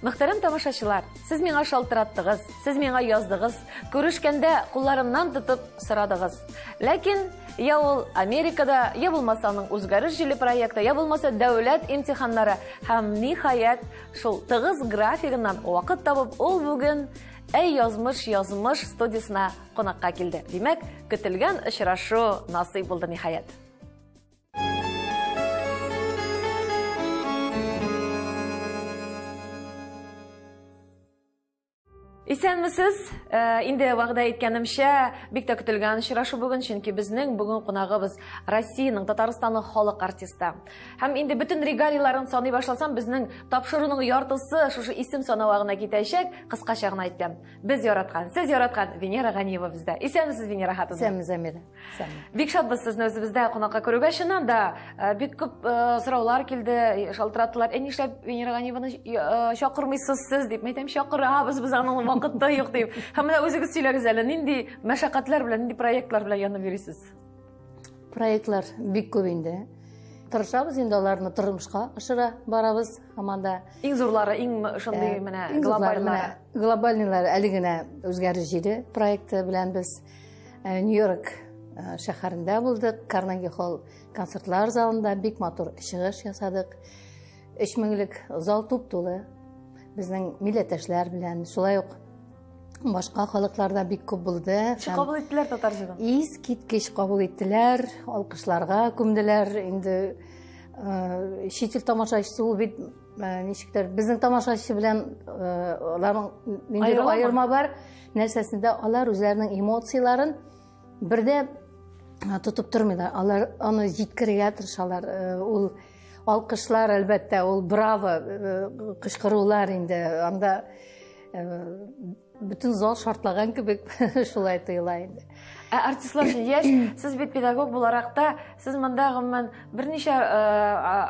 Мөхтәрәм тамашачылар, сез миңа шалтыраттыгыз, сез миңа яздыгыз, күрешкәндә кулларымнан тотып сорадыгыз. Ләкин я ул Америкада, я булмаса аның үзгәреш җиле проекты, я булмаса дәүләт имтиханнары һәм ниһаять шул тыгыз графигыннан вакыт табып ул бүген Әй язмыш студиясына кунакка килде. Димәк, көтелгән очрашу насыйп булды ниһаять. Исәнмесез, инде вәгъдә иткәнемчә, бик тә көтелгән очрашу бүген, чөнки безнең бүген кунагыбыз Россиянең, Татарстанның халык артисты. Һәм инде бөтен регалияларын саный башласам, безнең тапшыруның яртысы шушы исем санавына китәчәк, кыскача гына әйтәм. Без яраткан, сез яраткан Венера Ганиева бездә. Исәнмесез, Венера хатыным? Исәнмез, Замира. Бик шатбыз сезне үзебездә кунакка күрүгә. Чыннан да бик күп сораулар килде, шалтыраттылар. Нишләп Венера Ганиеваны чакырмыйсыз сез дип әйтәм, чакырабыз без аның вакытта юк дип. Һәм менә үзегез сөйләгез әле, нинди мәшәкатьләр белән, нинди проектлар белән янып йөрисез? Проектлар бик күп инде. Тырышабыз инде аларны тормышка ашыра барабыз. Һаманда иң зурлары, иң шундый менә глобальлары. Глобальныйлар әле генә үзгәреш җире проекты белән без Нью-Йорк шәһәрендә булдык. Карнеги холл концертлар залында бик матур чыгыш ясадык. 3000лек зал туп-тулы. Безнең милләттәшләр белән, шулай ук башка халыкларда бик күп булды. Кабул иттеләр татар җырын? Искиткеч кабул иттеләр, алкышларга күмделәр. Инде чит ил тамашачысы ул бит ничектер безнең тамашачы белән аларның нинди аерма бар. Нәрсәсендә алар үзләренең эмоцияларын бердә тотып тормыйлар. Алар аны җиткерергә тырышалар. Ул алкышлар, әлбәттә, ул браво кычкырулар инде. Анда бөтен зал шартлаган кебек шулай тоела инде. Артистлар өчен яшь, сез бит педагог буларак та, сез монда гомумән берничә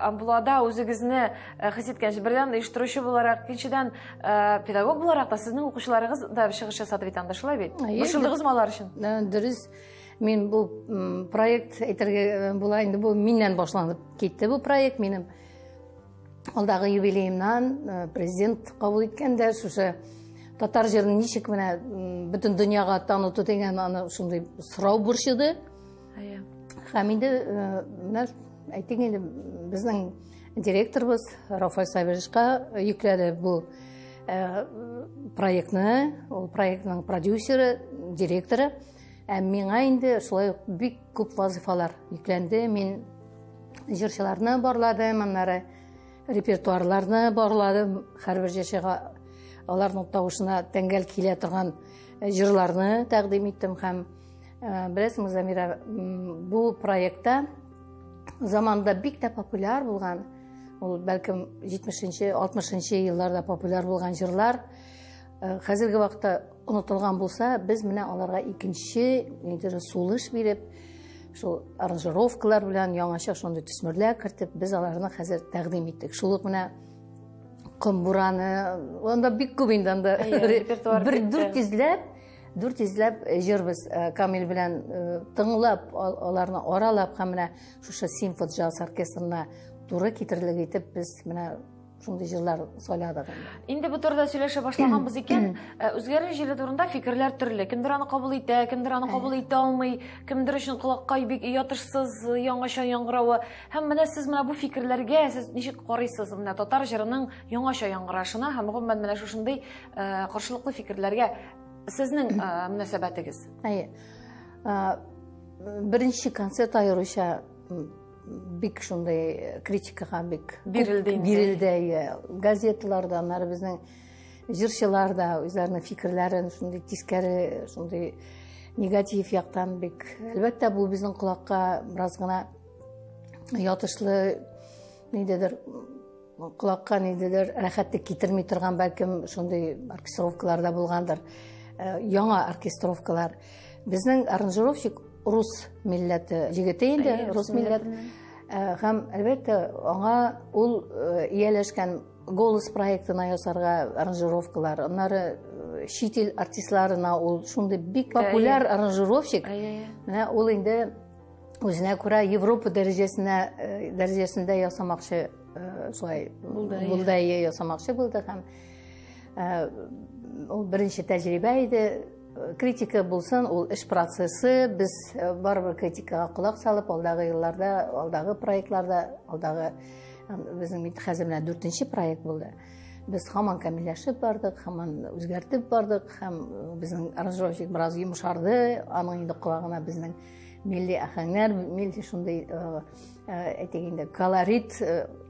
амплуада үзегезне хис иткәнче, бердән оештыручы буларак, икенчедән педагог буларак та сезнең укучыларыгыз да чыгыш ясады бит анда, шулай бит. Борчылдыгызмы алар өчен? Дөрес. Мен бу проект әйтергә була инде, бу миннән башланып китте бу проект. Минем алдагы юбилеемнан президент кабул иткәндә шушы татар җырын ничек менә бөтен дөньяга таныту дигән аны шундый сорау борчыды. Һәм инде менә әйтик инде безнең директорыбыз Рафаэль Сабиршка йөкләде бу проектны, ул проектның продюсеры, директоры. Миңа инде шулай бик күп вазифалар йөкләнде. Мин җырчыларны барладым, аннары репертуарларны барладым. Һәрбер җырчыга аларның тавышына тәңгәл килә торган җырларны тәкъдим иттем һәм беләсеңез, Замира, бу проектта заманда бик тә популяр булган, ул бәлкем 70-нче, 60-нчы елларда популяр булган җырлар хәзерге вакытта онытылган булса, без менә аларга икенче сулыш биреп, шул аранжировкалар белән яңача шундый төсмерләр кертеп, без аларны хәзер тәкъдим иттек. Шул ук менә Комбураны, анда бик күп инде анда бер 400 җыр без Камил белән тыңлап, аларны аралап һәм менә шушы Симфон джаз оркестрына туры китерерлек итеп без менә шундый җырлар сайладык. Инде бу турыда сөйләшә башлаганбыз икән, үзгәреш җиле турында фикерләр төрле. Кемдер аны кабул итә, кемдер аны кабул итә алмый, кемдер өчен колакка бик ятышсыз, яңаша яңгыравы. Һәм менә сез менә бу фикерләргә сез ничек карыйсыз? Менә татар җырының яңаша яңгырашына һәм гомумән менә шушындый каршылыклы фикерләргә сезнең мөнәсәбәтегез? Беренче концерт аеруча бик шундай критикага бик бирелде. Газеталарда, аннары безнең җырчылар да үзләренең фикерләрен шундай тискәре, шундай негатив яктан бик. Әлбәттә, бу безнең колакка бераз гына ятышлы, нидедер, колакка нидедер рәхәтлек китерми торган, бәлкем шундай оркестровкаларда булгандыр. Яңа оркестровкалар. Безнең аранжировщик рус милләте җигете инде, рус милләт. Һәм әлбәттә, аңа ул ияләшкән голос проектына ясарга аранжировкалар. Аннары чит ил артистларына ул шундый бик популяр аранжировщик. Менә ул инде үзенә күрә Европа дәрәҗәсендә ясамакчы, шулай булды ясамакчы булды һәм Ул беренче тәҗрибә иде. Критика булсын, ул эш процессы. Без барыбер критикага колак салып, алдагы елларда, алдагы проектларда, алдагы безнең бит хәзер менә 4нче проект булды. Без һаман камилләшеп бардык, һаман үзгәртеп бардык, һәм безнең аранжировщик бераз йомшарды, аның инде колагына безнең милли әһәңнәр, милли шундый әйтик инде колорит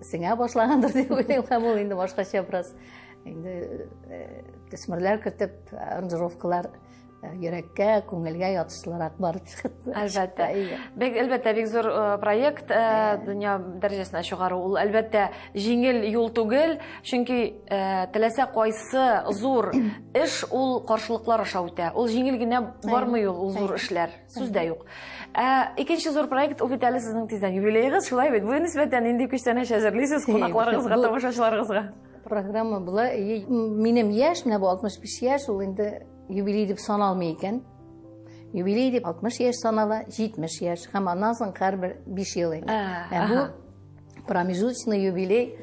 сеңә башлагандыр дип уйлыйм, һәм ул инде башкача бераз инде төсмерләр кертеп, аранжировкалар йөрәккә, күңелгә ятышлырак барып чыкты. Әлбәттә, бик зур проект дөнья дәрәҗәсенә чыгару. Ул әлбәттә җиңел юл түгел, чөнки теләсә кайсы зур эш ул каршылыклар аша үтә. Ул җиңел генә бармый ул зур эшләр, сүздә юк. Икенче зур проект ул бит әле сезнең тиздән юбилеегыз, шулай бит. Бу нисбәтән инде күчтән әзерлисез кунакларыгызга, тамашачыларыгызга. Программа була. Минем яшь, менә бу 65 яшь, ул инде юбилей дип саналмый икән. Юбилей дип 60 яшь санала, 70 яшь, һәм аннан соң һәрбер 5 ел инде. Бу промежуточный юбилей.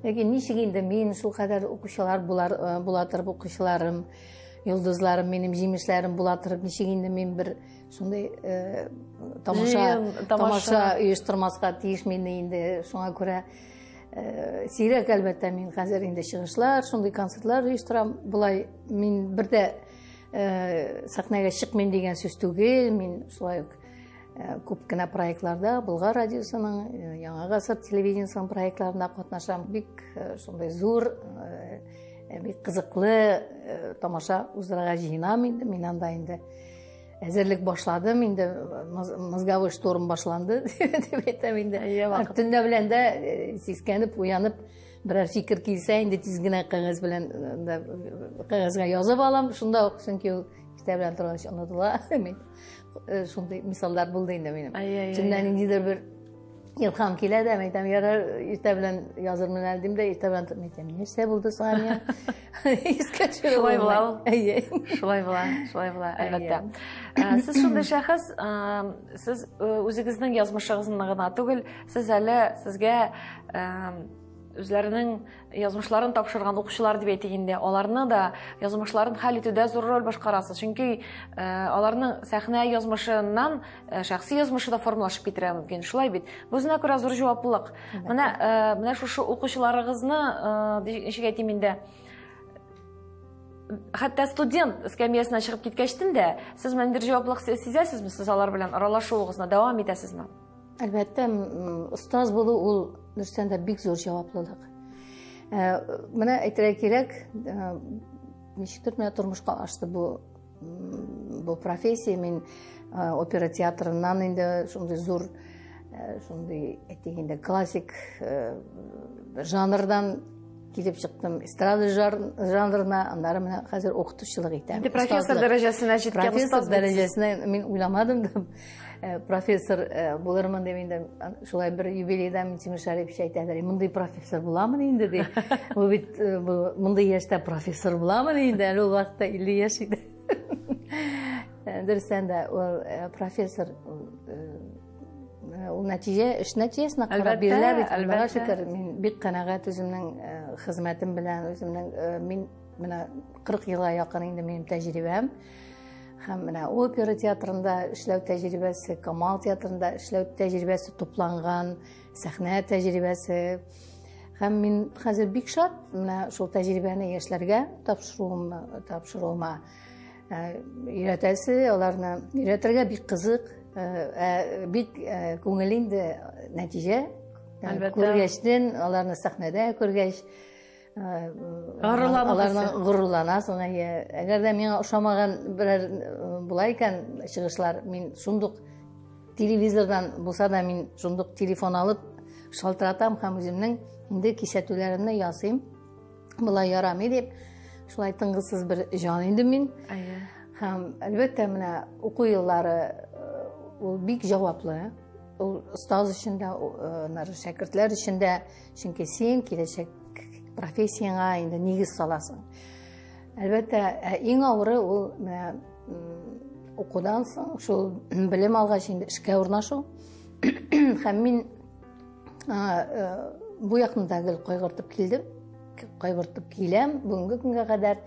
Ләкин ничек инде мин шул кадәр укучылар була торып, укучыларым, йолдызларым, минем җимешләрем була торып, ничек инде мин бер шундый тамаша оештырмаска тиешмени инде. Шуңа күрә сирәк әлбәттә мин хәзер инде чыгышлар, шундый концертлар оештырам. Булай мин бердә сәхнәгә чыкмыйм дигән сүз түгел. Мин шулай ук күп кенә проектларда, Болгар радиосының, Яңа гасыр телевидениесының проектларында катнашам. Бик шундый зур, бик кызыклы тамаша уздырырга җыенам инде. Мин анда инде әзерлек башладым, инде мозговой штурм башланды дип әйтәм инде. Төнлә белән дә сискәнеп, уянып, берәр фикер килсә, инде тиз генә кәгазь белән кәгазьгә язып алам. Шунда ук, чөнки ул китап белән торгач онытыла. Шундый мисаллар булды инде минем. Төннән ниндидер бер илһам килә дә, әйтәм, ярар, иртә белән язырмын әле дим дә, иртә белән әйтәм, нәрсә булды соң миңа? Искә төшереп шулай була. Шулай була, әлбәттә. Сез шундый шәхес, сез үзегезнең язмышыгызны гына түгел, сез әле сезгә үзләренең язмышларын тапшырган укучылар дип әйтик инде, аларны да язмышларын хәл итүдә зур роль башкарасыз. Чөнки аларның сәхнә язмышыннан шәхси язмышы да формалашып китәргә мөмкин. Шулай бит. Бу үзенә күрә зур җаваплылык. Менә шушы укучыларыгызны ничек әйтим инде, хәтта студент эскәмиясенә чыгып киткәчтен дә сез мәндер җаваплылык сизәсезме? Сез алар белән аралашуыгызны дәвам итәсезме? Әлбәттә, остаз булу ул дөрестән дә бик зур җаваплылык. Менә әйтергә кирәк, ничектер менә тормышка ашты бу профессия. Мин опера театрыннан инде шундый зур, шундый әйтик инде классик жанрдан килеп чыктым, эстрада жанрына, аннары менә хәзер укытучылык итәм. Профессор дәрәҗәсенә җиткән остаз дәрәҗәсенә мин уйламадым. Профессор булырмын дип инде шулай бер юбилейда Минтимер Шәрипович әйтәләр, мондый профессор буламын инде ди. Бу бит мондый яшьтә профессор буламын инде, әле ул вакытта 50 яшь иде. Дөрестән дә ул профессор ул эш нәтиҗәсенә карап бирелә бит. Аллага шөкер, мин бик канәгать үземнең хезмәтем белән, мин менә 40 елга якын инде минем тәҗрибәм. Һәм менә опера театрында эшләү тәҗрибәсе, Камал театрында эшләү тәҗрибәсе тупланган, сәхнә тәҗрибәсе. Һәм мин хәзер бик шат менә шул тәҗрибәне яшьләргә тапшыруыма өйрәтәсе, аларны өйрәтергә бик кызык, бик күңел инде нәтиҗә. Күргәчтен, аларны сәхнәдә күргәч, горурланасың. Әгәр дә миңа ошамаган берәр була икән чыгышлар, мин шундук телевизордан булса да мин шундук телефон алып шалтыратам һәм үземнең инде кисәтүләремне ясыйм. Булай ярамый дип, шулай тынгысыз бер җан инде мин. Һәм әлбәттә менә уку еллары ул бик җаваплы. Ул остаз өчен дә, шәкертләр өчен дә, чөнки син киләчәк профессияңа инде нигез саласың. Әлбәттә, иң авыры ул укудан соң, шул белем алгач инде эшкә урнашу. Һәм мин бу якны да гел кайгыртып килдем. кайбыртып киләм, бүгенге көнгә кадәр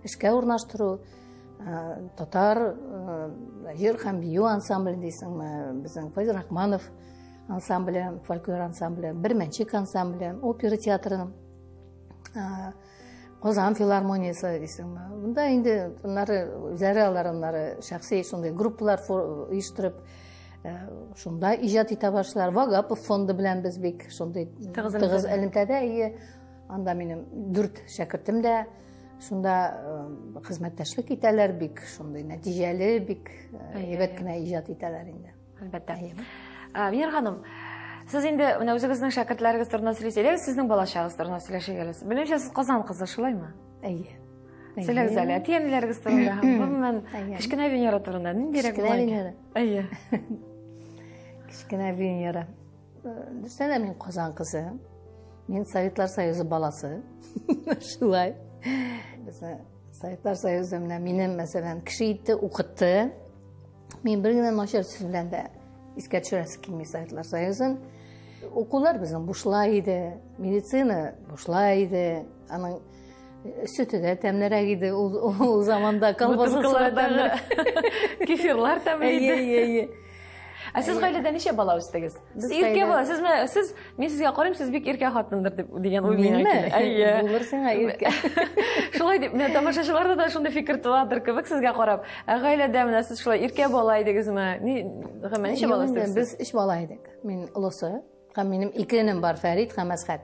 эшкә урнаштыру, татар җыр һәм бию ансамбле дисеңме, безнең Файз Рахманов ансамбле, фольклор ансамбле, Бермәнчек ансамбле, опера театрының, Казан филармониясы дисеңме. Бунда инде үзләре алары шәхси шундый группалар оештырып, шунда иҗат итә башлар. Вагапов фонды белән без бик шундый тыгыз элемтәдә, анда минем 4 шәкертем дә шунда хезмәттәшлек итәләр, бик шундый нәтиҗәле, бик әйбәт кенә иҗат итәләр инде. Әлбәттә. Венера ханым, сез инде менә үзегезнең шәкертләрегез турында сөйләсәгез, сезнең балачагыз турында сөйләшәгез. Белемчә, сез Казан кызы, шулаймы? Әйе. Сөйләгез әле, әти-әниләрегез турында һәм кечкенә Венера турында ниндирәк була? Әйе. Кечкенә Венера. Дөрестән мин Казан кызы. Мин Советлар Союзы баласы. Шулай. Советлар Союзы менә минем мәсәлән кеше итте, укытты. Мин бер генә начар сүз белән дә искә төшерәсе килми Советлар Союзын. Укулар безнең бушлай иде, медицина бушлай иде, аның сөте дә тәмлерәк иде, ул заманда колбасалар тәмлерәк, кефирлар тәмле иде. Сез гаиләдә ничә бала үстегез? Иркә бала, сез мен сезгә карыйм, сез бик иркә хатындыр дип дигән уй миңа килә. Әйе. Булырсың иркә. Шулай дип, менә тамашачыларда да шундый фикер туадыр кебек сезгә карап. Гаиләдә менә сез шулай иркә бала идегезме? Ничә бала үстегез? Без 3 бала идек. Мин олысы, һәм минем 2 энем бар, Фәрит һәм Әсхәт.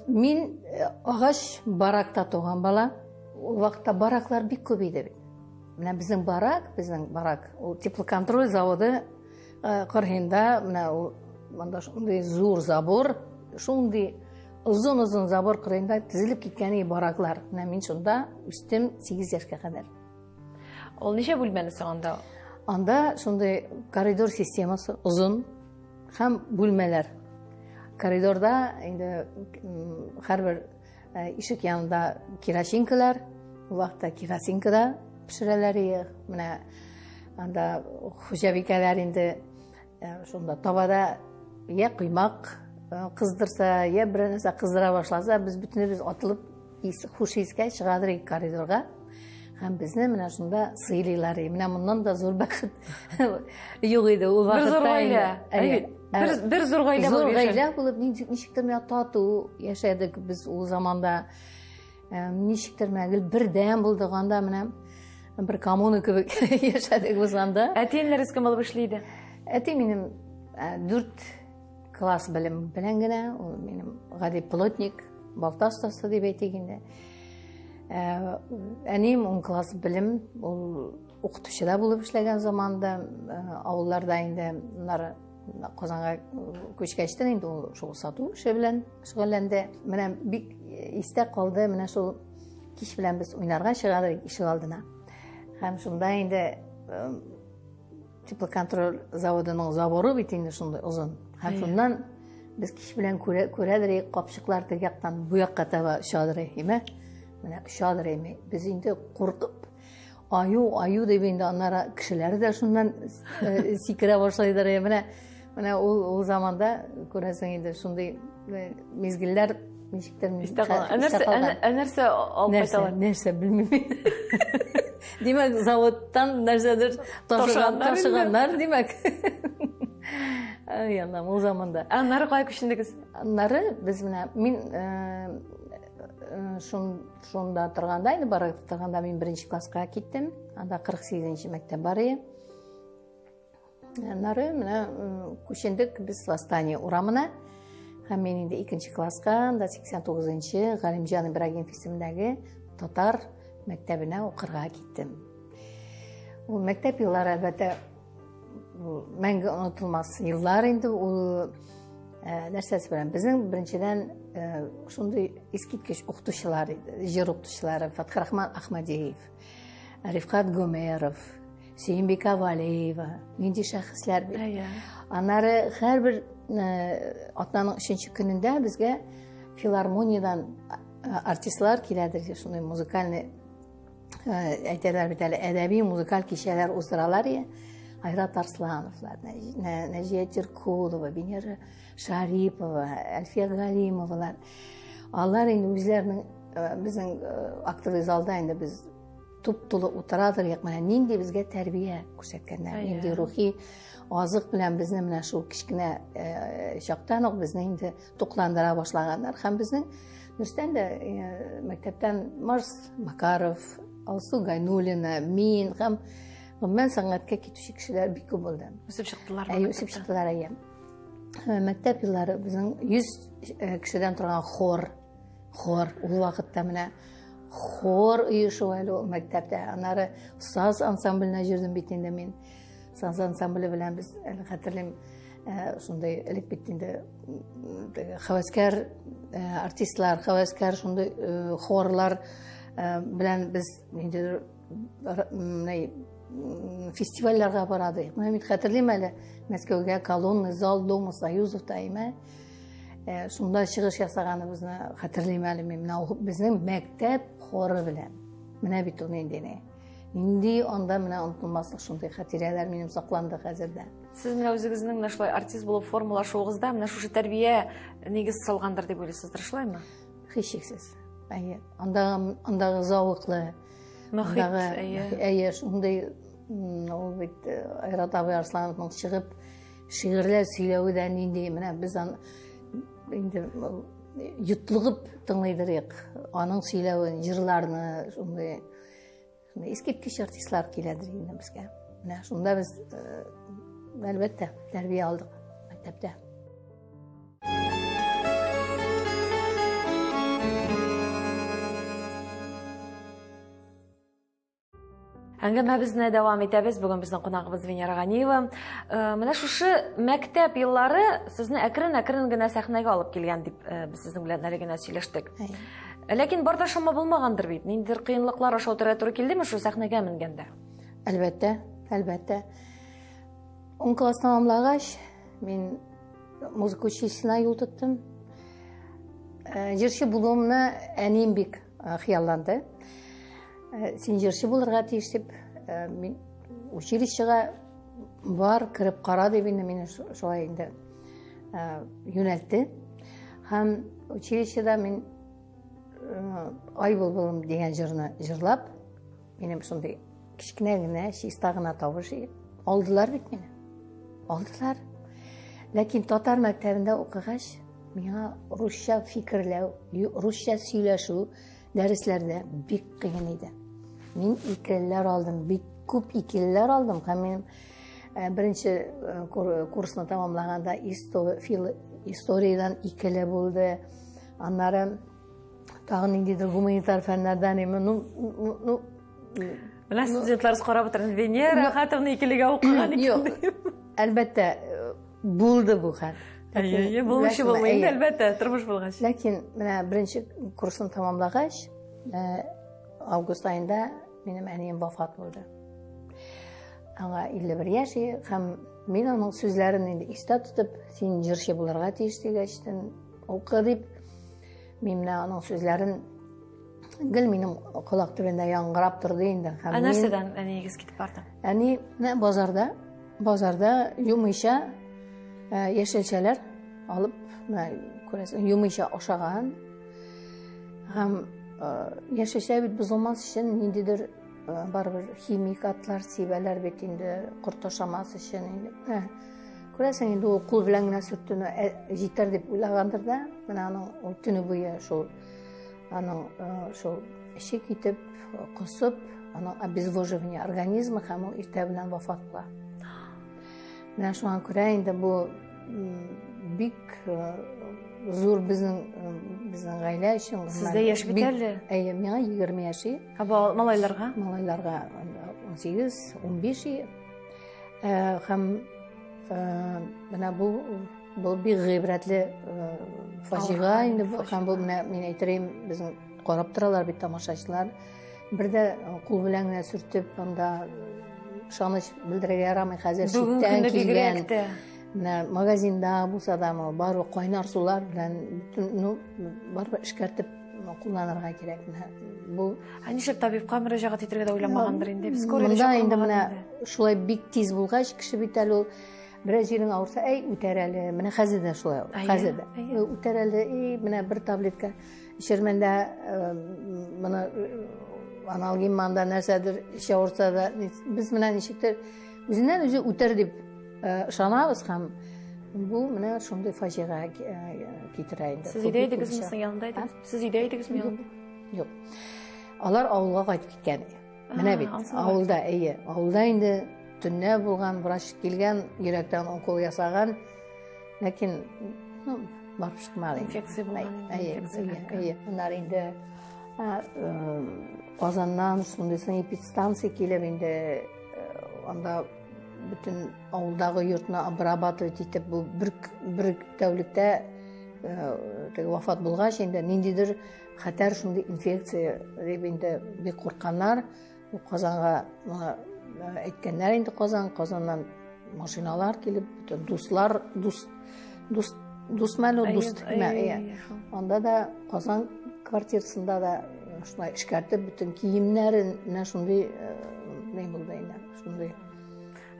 Мин агач баракта туган бала. Ул вакытта бараклар бик күп иде. Менә безнең барак, ул теплоконтроль заводы Кыргында, менә ул монда шундый зур забор, шундый озын забор кырында тизилеп киткән бараклар. Менә мин шунда үстем 8 яшькә кадәр. Ул ничә бүлмәле анда? Анда шундый коридор системасы озын һәм бүлмәләр. Коридорда инде һәрбер ишек янында керосинкалар, вакытта керосинкада пешерәләр. Менә анда хуҗабикәләр инде шунда табада я кыймак кыздырса, я бер нәрсә кыздыра башласа, без бүтенебез атылып хуш искә чыгадыр коридорга. Һәм безне менә шунда сыйлыйлар. Менә моннан да зур бәхет юк иде ул вакытта. Бер зур гаилә булып яшәдек. Зур гаилә булып, ничектер менә тату яшәдек без ул заманда. Ничектер менә бердәм булдык анда менә bir коммуна кебек яшәдек без анда. Әтиеңнәрегез кем булып эшли иде? Әти минем 4 класс белем белән генә, ул минем гади плотник, балта остасы дип әйтик инде. Әним 10 класс белем, ул укытучыда булып эшләгән заманда, авылларда инде улар Казанга күчкәчтән инде ул шул сату эше белән шөгыльләнде. Менә бик истә калды, менә шул кич белән без уйнарга чыгадык ишек алдына. Һәм шунда инде теплоконтроль заводының заборы бит инде шундай озын. Һәм шуннан без кич белән күрәдер, капчыклар теге яктан бу якка таба шадыр име. Менә шадыр име. Без инде куркып, аю дип инде аннары кешеләр дә шуннан сикерә башлыйлар. Менә ул заманда күрәсең инде шундый мизгелләр ничектер нәрсә алып кайталар? Нәрсә белмим. Димәк, заводтан нәрсәдер ташыганнар, димәк. Янам, ул заманда. Аннары кай күчендегез? Аннары без менә мин шунда торганда, инде баракта торганда мин 1нче класска киттем. Анда 48нче мәктәп бар иде. Аннары менә күчендек без Восстание урамына. Һәм мин инде 2нче класска, анда 89нче Галимҗан Ибрагимов исемендәге татар мәктәбенә укырга киттем. Ул мәктәп еллары әлбәттә мәңге онытылмас еллар инде. Ул нәрсәсе белән безнең беренчедән шундый искиткеч укытучылар иде, җыр укытучылары Фатхрахман Ахмадиев, Рифкат Гомеров, Сөембикә Валеева, нинди шәхесләр бит. Аннары һәрбер атнаның 3нче көнендә безгә филармониyaдан артистлар киләдер, шундый музыкальный әйтәләр бит әле, әдәби музыкаль кичәләр уздыралар. Айрат Арслановлар, Нәҗия Теркулова, Венера Шарипова, Әлфия Галимовалар. Алар инде үзләренең безнең актовый залда инде без туп-тулы утырадыр, менә нинди безгә тәрбия күрсәткәннәр, нинди рухи азык белән безне менә шул кичкенә чактан ук безне инде тукландыра башлаганнар. Һәм безнең дөрестән дә мәктәптән Марс Макаров, Алсу Гайнуллина, мин һәм гомумән сәнгатькә китүче кешеләр бик күп булды. Үсеп чыктылар. Үсеп чыктылар. Мәктәп еллары безнең 100 кешедән торган хор ул вакытта менә хор оешу әле мәктәптә. Аннары саз ансамбленә җирдем бит инде мин. Саз ансамбле белән без әле хәтерлим, шундай элек бит инде хәвәскәр артистлар, хәвәскәр шундай хорлар белән без инде фестивальләргә барадык. Менә мин хәтерлим әле Мәскәүгә колонный зал Дома Союзовта име. Шунда чыгыш ясаганыбызны хәтерлим әле мин. Менә безнең мәктәп хоры белән. Менә бит ул инде анда менә онытылмаслык шундай хатирәләр минем сакланды хәзердә. Сез менә үзегезнең менә шулай артист булып формалашуыгызда менә шушы тәрбия нигез салгандыр дип уйлыйсыздыр, шулаймы? Һичшиксез. Андагы зауыклы, шундай ул бит Айрат абый Арслановның чыгып шигырьләр сөйләве дә нинди, менә без инде йотлыгып тыңлыйдырык. Аның сөйләвен, җырларны, шундай искиткеч артистлар киләдер инде безгә. Менә шунда без әлбәттә тәрбия алдык мәктәптә. Әңгәмәбезне дәвам итәбез. Бүген безнең кунагыбыз Венера Ганиева. Менә шушы мәктәп еллары сезне әкрен-әкрен генә сәхнәгә алып килгән дип без сезнең белән әле генә сөйләштек. Ләкин барда шума булмагандыр бит. Ниндидер кыенлыклар аша туры килдеме шу сәхнәгә менгәндә? Әлбәттә. 10 класс тәмамлагач, мин музыка училищесына юл тоттым. Җырчы булуымны әнием бик хыялланды. Син җырчы булырга тиеш дип, мин училищега бар, кирип кара дип инде мине шулай инде юнәлтте. Һәм училищеда мин ай булбылым дигән җырны җырлап, минем шундый кичкенә генә, чиста гына тавыш алдылар бит мине. Алдылар. Ләкин татар мәктәбендә укыгач, миңа русча фикерләү, русча сөйләшү дәресләрдә бик кыен иде. Мин икеләр алдым, бик күп икеләр алдым. Һәм минем беренче курсны тәмамлаганда историядән икеле булды. Аннары тагын ниндидер гуманитар фәннәрдән Менә студентларыбыз карап утырган Венера Хатовна икелегә укыган икән. Әлбәттә булды бу хәл. Булмышы булмый, әлбәттә, тормыш булгач. Ләкин менә беренче курсын тәмамлагач, август айында минем әнием вафат булды. Аңа 51 яшь, һәм мин аның сүзләрен инде истә тотып, син җырчы булырга тиеш дигәчтен укы дип, мин менә аның сүзләрен гел минем колак төбендә яңгырап торды инде. Һәм нәрсәдән әниегез китеп барды? Әни базарда юмыйча яшелчәләр алып, күрәсең, юмыйча ашаган. Һәм яшелчә бит бозылмас өчен ниндидер барбер химикатлар сибәләр бит инде, корт ашамас өчен инде. Күрәсең, инде ул кул белән генә сөртүне җитәр дип уйлагандыр да, менә аның төне буе шул эче китеп, косып, аның обезвоживание организмы һәм ул иртә белән вафат була. Менә шуңа күрә инде бу бик зур безнең гаилә өчен. Сездә яшь бит әле? Миңа 20 яши. Малайларга? Малайларга 18-15. Һәм менә бу бик гыйбрәтле фаҗига инде. Һәм бу менә мин әйтерим, безнең карап торалар бит тамашачылар. Бердә кул белән генә сүртеп, анда ышаныч белдерергә ярамый, хәзер читтән килгән. Менә магазинда булса да, бары кайнар сулар белән бары эшкәртеп кулланырга кирәк. Бу ничек табибка мөрәҗәгать итәргә дә уйламагандыр инде. Без монда инде менә шулай бик тиз булгач, кеше бит әле ул Бераз җирең авырса, үтәр әле. Менә хәзер дә шулай. Хәзер дә. Үтәр әле, менә бер таблетка эчермен дә, моны аналгин-манда нәрсәдер эчә авырса да, без менә ничектер үзеннән үзе үтәр дип ышанабыз һәм бу менә шундый фаҗига китерә инде. Сез өйдә идегезме, соң янында идегез? Сез өйдә идегезме янында? Юк. Алар авылга кайтып киткән. Менә бит, авылда, авылда инде төннә булган, врач килгән, йөрәктән укол ясаган, ләкин барып чыкмады. Инфекция булган. Унар инде Казаннан шундый эпидстанция килеп инде анда bütün авылдагы йортны обрабатывать итеп бу бер тәүлектә вафат булгач инде ниндидер хәтәр шундый инфекция дип инде бик курканнар. Казанга әйткәннәр инде Казаннан машиналар килеп, bütün дуслар, анда да Казан квартирасында да шулай эшкәртеп bütün киемнәрен менә шундый булды инде. Шундый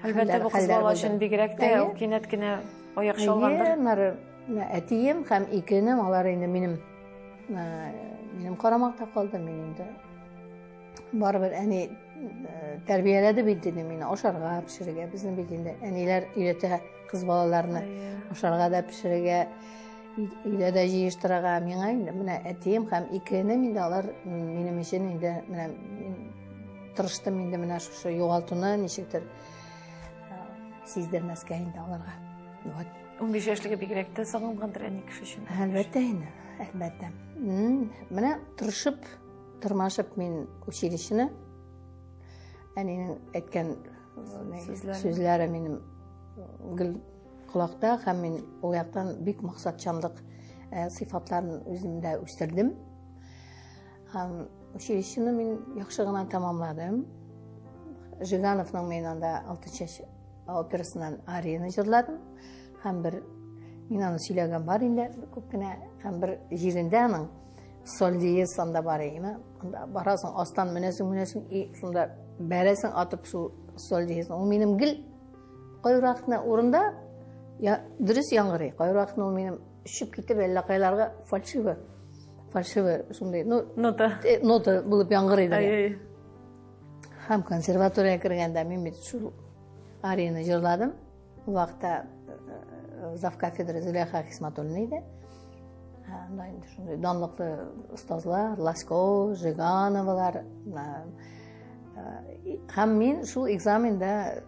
Әлбәттә, бу кыз бала өчен бигрәк тә ул кинәт кенә аяк шалгандыр. Әтием һәм икенем алар инде минем карамакта калды. Мин инде барыбер әни тәрбияләде бит инде мине ашарга, пешерергә. Безнең бит инде әниләр өйрәтә кыз балаларны ашарга да, пешерергә, өйдә дә җыештырырга. Миңа инде менә әтием һәм икенем инде алар минем өчен инде менә тырыштым инде менә шушы югалтуны ничектер сиздермәскә инде аларга. 15 яшьлеге бигрәк тә сагынгандыр әни кеше өчен. Әлбәттә инде, әлбәттә. Менә тырмашып мин училищене әнинең әйткән сүзләре минем гел колакта һәм мин ул яктан бик максатчанлык сыйфатларын үземдә үстердем. Һәм училищене мин яхшы гына тамамладым. Жигановның мен анда 6 операсынан арияны җырладым. Һәм бер мин аны сөйләгән бар инде күп кенә, һәм бер җирендә аның соль диез анда бар иде. Анда барасың, астан менәсең, шунда бәрәсең атып шу соль диез. Ул минем гел кайракны урында, дөрес яңгырый. Кайракны ул минем өшеп китеп әллә кайларга фальшивы шундай, нота булып яңгырый. Һәм консерватория кергәндә мин бит шу арияны җырладым. Ул вакытта завкафедра Зөләйха Хисматуллина иде. Данлыклы остазлар, Ласько, Жигановалар. Һәм мин шул экзаменда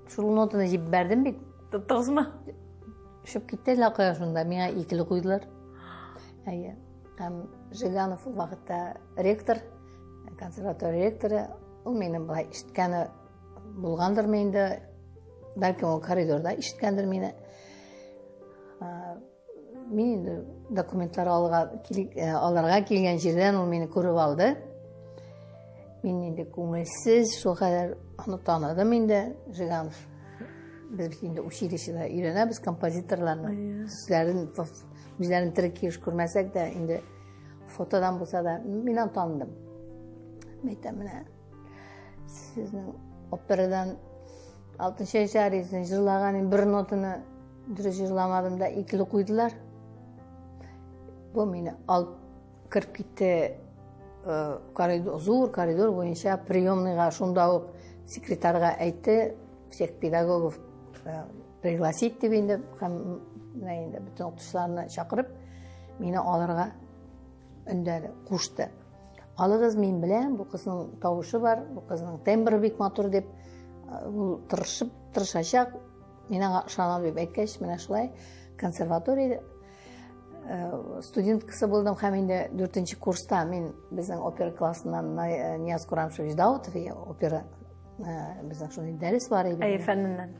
шул нотаны җип бәрдем бит. Тоттыгызмы? Шуп китте лакая шунда, миңа 2 куйдылар. Һәм Жиганов ул вакытта ректор, консерватория ректоры, ул минем былай ишеткәне булгандыр инде. Бәлки ул коридорда ишеткәндер мине. Мин инде документлар алырга килгән җирдән ул мине күреп алды. Мин инде күңелсез, шул кадәр аны таныдым инде. Жиганов. Без бит инде училищеда өйрәнәбез композиторларны. Үзләрен терек кеш күрмәсәк дә, инде фотодан булса да мин аны таныдым. Мәйтәм менә сезнең операдан 6 яшьләрегездән җырлаган бер нотаны дөрес җырламадым да 2 куйдылар. Бу мине алып киреп китте зур коридор буенча приемныйга, шунда ук секретарьга әйтте, всех педагогов пригласить дип инде, һәм инде бүтән укытучыларны чакырып, мине алырга өндәде, кушты. Алыгыз, мин беләм, бу кызның тавышы бар, бу кызның тембры бик матур дип, ул тырышачак, мин аңа ышанам дип әйткәч, менә шулай консерваторияда студенткасы булдым һәм инде 4-нче курста мин безнең опера классыннан Нияз Курамшевич Даутов опера безнең шундый дәрес бар иде. Фәннән.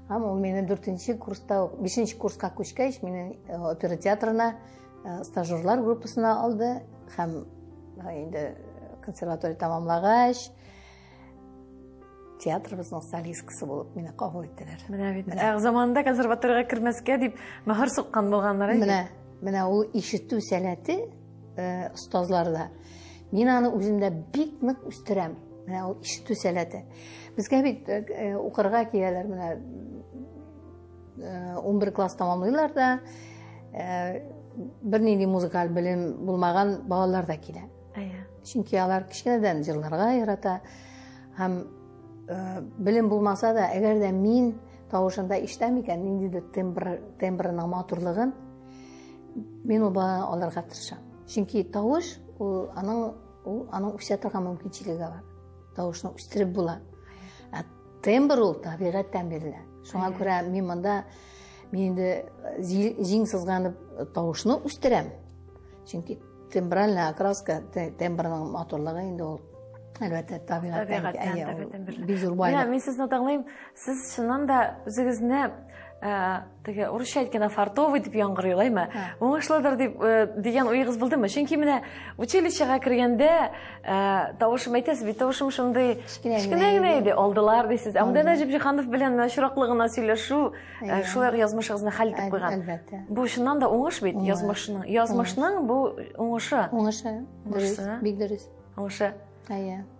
Һәм ул мине 4-нче курста, 5-нче курска күчкәч, мине опера театрына стажерлар группасына алды һәм инде консерватория тамамлагач театрыбызның солисткасы булып мине кабул иттеләр. Менә бит. Заманында консерваториягә кирмәскә дип мәһәр суккан булганнар иде. Менә ул ишетү сәләте остазларда. Мин аны үземдә бик нык үстерәм. Менә ул ишетү сәләте. Безгә бит укырга киләләр, менә 11 класс тамамлыйлар да, бернинди музыкаль билим булмаган балалар да килә. Чөнки алар кичкенәдән җырларга ярата. Һәм билим булмаса да, әгәр дә мин тавышында ишетәм икән, ниндидер тембрының матурлыгын, мин ул баланы алырга тырышам. Чөнки тавыш аның үсә торган мөмкинчелеге бар. Тавышны үстереп була. Тембр ул табигатьтән бирелә. Шуңа күрә мин монда инде җиң сызганып тавышны үстерәм. Чөнки тембральная окраска, тембрның матурлыгы инде ул әлбәттә табигатьтән бик зур байлык. Мин сезне тыңлыйм. Сез чыннан да үзегезне теге урысча әйткәндә фартовый дип яңгырыйлаймы? Уңышлыдыр дип дигән уегыз булдымы? Чөнки менә училищега кергәндә тавышым әйтәсез бит, тавышым шундый кичкенә генә иде, алдылар дисез. Анда Нәҗип Җиһанов белән шураклы гына сөйләшү, шулай язмышыгызны хәл итеп куйган. Әлбәттә. Бу чыннан да уңыш бит, язмышның бу уңышы. Уңышы. Бик дөрес. Уңышы.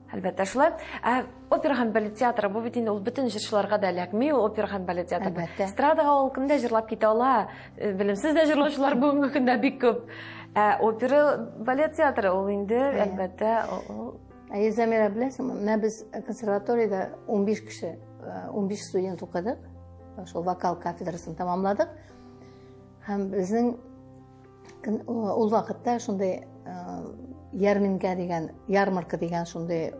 Әлбәттә шулай. Опера һәм балет театры бу бит инде ул бөтен җырчыларга да эләкми, ул опера һәм балет театры. Эстрадага ул кемдә җырлап китә ала? Белемсез дә җырлаучылар бүгенге көндә бик күп. Опера балет театры ул инде әлбәттә Замира, беләсеңме, менә без консерваториядә 15 кеше, 15 студент укыдык. Шул вокал кафедрасын тамамладык. Һәм безнең ул вакытта шундый ярмарка дигән шундый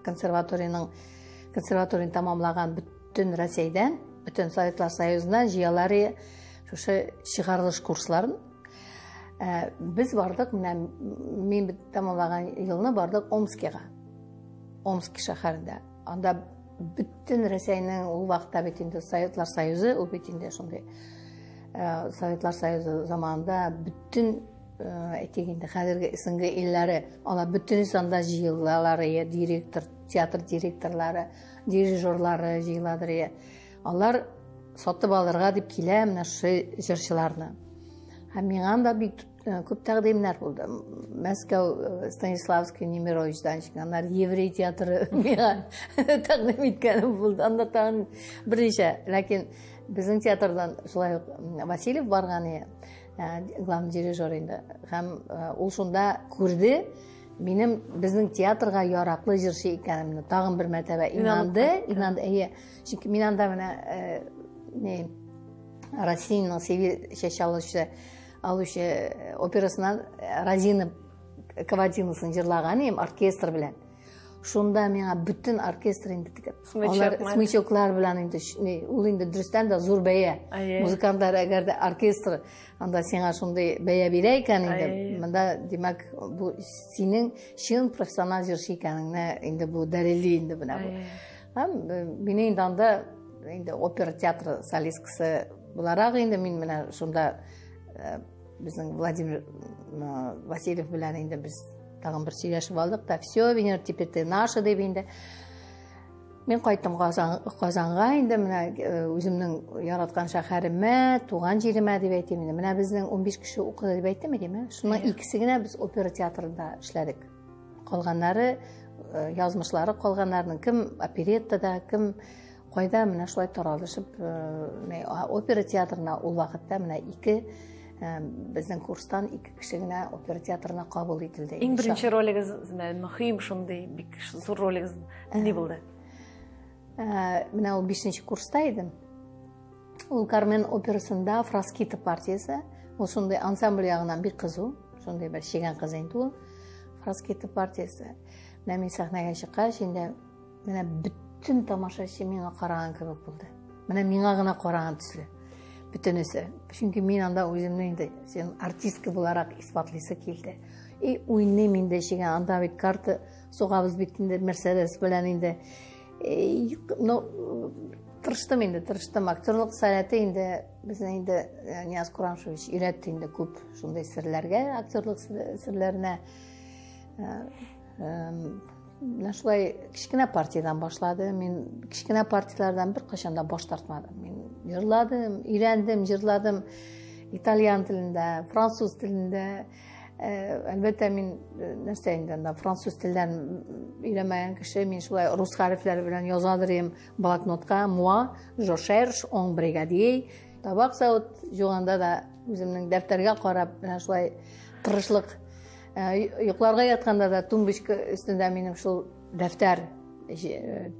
консерваторияны тамамлаган бөтен Россиядән, бөтен Советлар Союзыннан җыялар шушы чыгарылыш курсларын. Без бардык, менә мин тамамлаган елны бардык Омскига. Омск шәһәрендә. Анда бөтен Россиянең ул вакытта бит инде Советлар Союзы, ул бит инде шундый Советлар Союзы заманында бөтен әйтегендә хәзерге исенге илләре, алар бөтен санда җыелалар, театр директорлары, дирижерлары җыеладыр. Алар сатып алырга дип килә менә шушы җырчыларны. Һәм миңа да бик күп тәкъдимнәр булды. Мәскәү Станиславский Немировичтан чыкканнар, еврей театры миңа тәкъдим иткән булды. Анда тагын берничә, ләкин безнең театрдан шулай Васильев барган главный дирижер инде. Һәм ул шунда күрде, минем безнең театрга яраклы җырчы икәнемне тагын бер мәртәбә инанды. Чөнки мин анда менә Россиянең Севиль чәч алучы операсыннан Разина Кавадинысын җырлаган идем оркестр белән. Шунда миңа бөтен оркестр инде тикәп. Алар смычоклар белән инде ул инде дөрестән дә зур бәя. Музыкантлар әгәр дә оркестр анда сиңа шундый бәя бирә икән инде, монда димәк бу синең чын профессионал җырчы икәнеңне инде бу дәлилли инде менә бу. Һәм мине инде анда инде опера театры солисткасы буларак инде мин менә шунда безнең Владимир Васильев белән инде без тагын бер сөйләшеп алдык та, все, Венера, теперь ты наша дип инде. Мин кайттым Казанга инде, менә үземнең яраткан шәһәремә, туган җиремә дип әйтим инде. Менә безнең 15 кеше укыды дип әйттем идеме? Шуның икесе генә без опера театрында эшләдек. Калганнары, язмышлары калганнарның кем опереттада, кем кайда менә шулай таралышып, опера театрына ул вакытта менә безнең курстан 2 кеше генә опера театрына кабул ителде. Иң беренче ролегез мөһим шундый бик зур ролегез ни булды? Менә ул 5нче курста идем. Ул Кармен операсында Фраскита партиясе, ул шундый ансамбль ягыннан бик кызу, шундый бер чигән кыз инде ул. Фраскита партиясе. Менә мин сәхнәгә чыккач, инде менә бөтен тамашачы миңа караган кебек булды. Менә миңа гына караган төсле. Бөтенесе. Чөнки мин анда үземне инде сен артистка буларак исбатлыйсы килде. Уйны миндә чигән анда бит карта сугабыз бит инде Мерседес белән инде. Тырыштым. Актерлык сәләте инде безнең инде Нияз Курамшевич өйрәтте инде күп шундый серләргә, актерлык серләренә. Шулай кичкенә партиядан башлады. Мин кичкенә партиялардан бер кашанда баш тартмадым. Мин җырладым, өйрәндем, җырладым итальян телендә, француз телендә. Әлбәттә мин нәрсә инде француз телен өйрәнмәгән кеше, мин шулай рус хәрефләре белән язадырым блокнотка. Moi, je cherche un brigadier табак савыт жуганда да үземнең дәфтәргә карап, менә шулай тырышлык. Йокларга ятканда да тумбочка өстендә минем шул дәфтәр.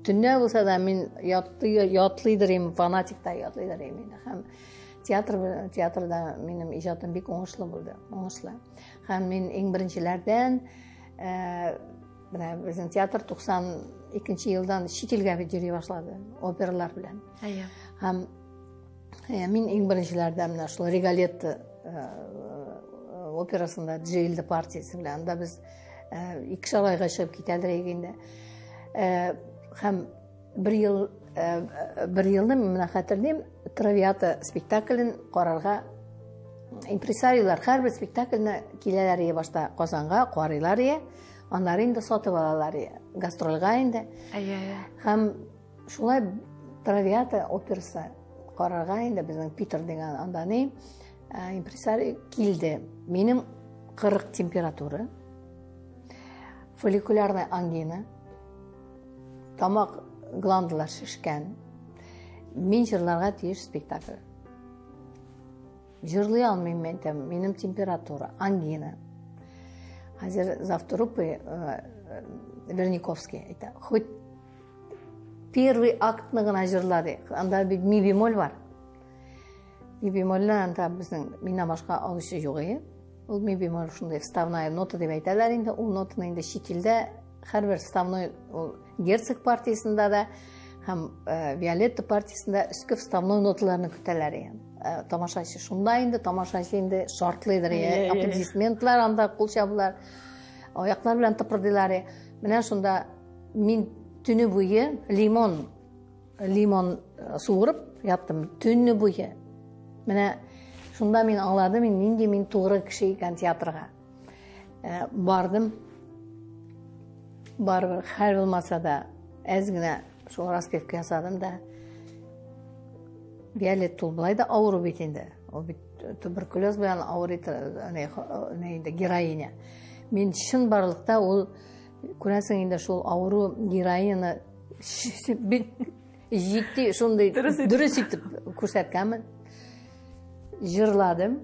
Төнне булса да мин ятлыйдыр идем, фанатик та ятлыйдыр идем. Һәм театрда минем иҗатым бик уңышлы булды. Уңышлы. Һәм мин иң беренчеләрдән менә безнең театр 92 елдан чит илгә йөри башлады, опералар белән. Һәм мин иң беренчеләрдән менә шул Риголетто операсында Джейлда партиясе белән да без 2 айга чыгып китәлдер инде. Һәм bir yılda мен хәтерлим, Травиата спектаклен карарга импресарийлар һәр бер спектакльне киләләр башта Казанга карыйлар, аннары инде сатып алалар гастрольга инде. Һәм шулай Травиата операсы карарга инде безнең Питер дигән анда ни импресарий килде. Минем 40 температура, фолликулярная ангина, тамак гландалар шешкән. Мин җырларга тиеш спектакль. Җырлый алмыйм мен, минем температура, ангина. Хәзер завтрупы Верниковский әйтә. Хоть первый актны гына җырлады. Анда бит ми бемоль бар. Ми бемольне анда безнең миннән башка алучы юк иде. Ул ми бемоль шундай вставная нота дип әйтәләр инде. Ул нотаны инде чит илдә һәрбер вставной Герцог партиясында да һәм Виолетта партиясында өске вставной ноталарны көтәләр. Тамашачы шунда инде, тамашачы инде шартлыйдыр. Аплодисментлар анда кул чабулар. Аяклар белән тыпырдылар. Менә шунда мин төне буе лимон суырып яттым. Төне буе. Менә шунда мин аңладым, нинди мин тугры кеше икән театрга. Бардым. Барбыр хәл булмаса да әз генә шул распевка ясадым да Виолетта булай да авыру бит инде. Ул бит туберкулез белән авырый инде героиня. Мин шын барлыкта ул күрәсең инде шул авыру героиняны җитди шундый дөрес итеп күрсәткәнмен. Җырладым.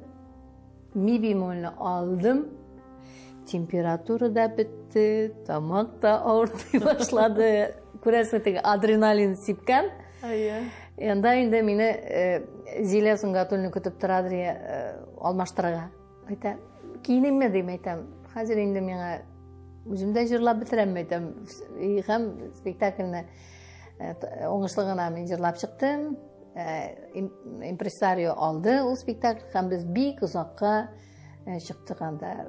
Ми бемольне алдым. Температура да битте, тамак та авыртый башлады. Күрәсең, теге адреналин сипкән. Анда инде мине Зилә Сунгатуллина көтеп торадыр, алмаштырырга. Әйтә, киенемме дим, әйтәм. Хәзер инде миңа үземдә җырлап бетерәм, әйтәм. Һәм спектакльне уңышлы гына мин җырлап чыктым. Импресарио алды ул спектакль, һәм без бик озакка чыктык анда.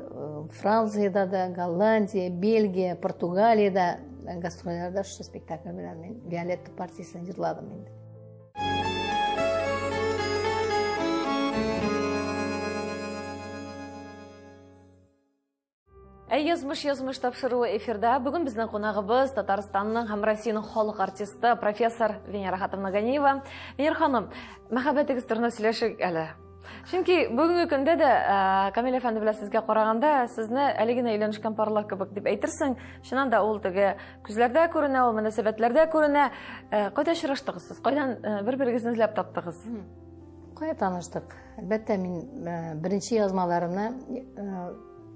Франциядә дә, Голландия, Бельгия, Португалиядә гастрольләрдә шу спектакль белән мин Виолетта партиясын җырладым инде. Язмыш тапшыруы эфирда. Бүген безнең кунагыбыз Татарстанның һәм Россиянең халык артисты профессор Венера Хатымовна Ганиева. Венера ханым, мәхәббәтегез турында сөйләшик әле. Чөнки бүгенге көндә дә Камил әфәнде белән сезгә караганда, сезне әле генә өйләнешкән парлар кебек дип әйтерсең. Шуннан да ул теге күзләрдә күренә, ул мөнәсәбәтләрдә күренә. Кайда очраштыгыз сез? Кайдан бер-берегезне эзләп таптыгыз? Кая таныштык? Әлбәттә, мин беренче язмаларымны